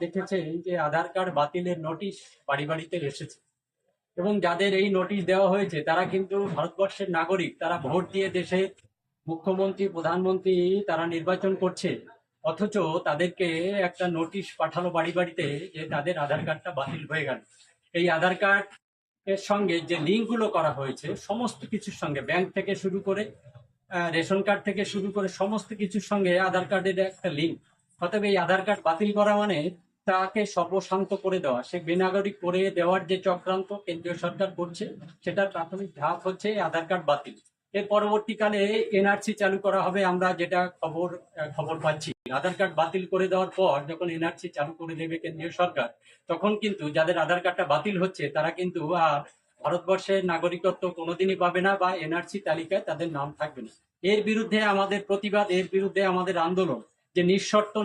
দেখেছেন যে আধার কার্ড বাতিলের নোটিশ বাড়ি বাড়িতে এসেছে এবং যাদের এই নোটিশ দেওয়া হয়েছে তারা কিন্তু ভারতবর্ষের নাগরিক। তারা ভোট দিয়ে দেশের মুখ্যমন্ত্রী, প্রধানমন্ত্রী তারা নির্বাচন করছে, অথচ তাদেরকে একটা নোটিশ পাঠালো বাড়ি বাড়িতে যে তাদের আধার কার্ডটা বাতিল হয়ে গেল। এই আধার কার্ড এর সঙ্গে যে লিঙ্কগুলো করা হয়েছে সমস্ত কিছুর সঙ্গে, ব্যাংক থেকে শুরু করে রেশন কার্ড থেকে শুরু করে সমস্ত কিছুর সঙ্গে আধার কার্ডের একটা লিঙ্ক। অতএব এই আধার কার্ড বাতিল করা মানে তাকে সর্বশান্ত করে দেওয়া, সে বেনাগরিক করে দেওয়ার যে চক্রান্ত কেন্দ্রীয় সরকার করছে, সেটার প্রাথমিক ধাপ হচ্ছে এই আধার কার্ড বাতিল। এর পরবর্তীকালে এনআরসি চালু করা হবে, আমরা যেটা খবর পাচ্ছি। আধার কার্ড বাতিল করে দেওয়ার পর যখন এনআরসি চালু করে দেবে কেন্দ্রীয় সরকার, তখন কিন্তু যাদের আধার কার্ডটা বাতিল হচ্ছে তারা কিন্তু আর ভারতবর্ষের নাগরিকত্ব কোনোদিনই পাবে না বা এনআরসি তালিকায় তাদের নাম থাকবে না। এর বিরুদ্ধে আমাদের প্রতিবাদ, এর বিরুদ্ধে আমাদের আন্দোলন, যে নিঃশর্ত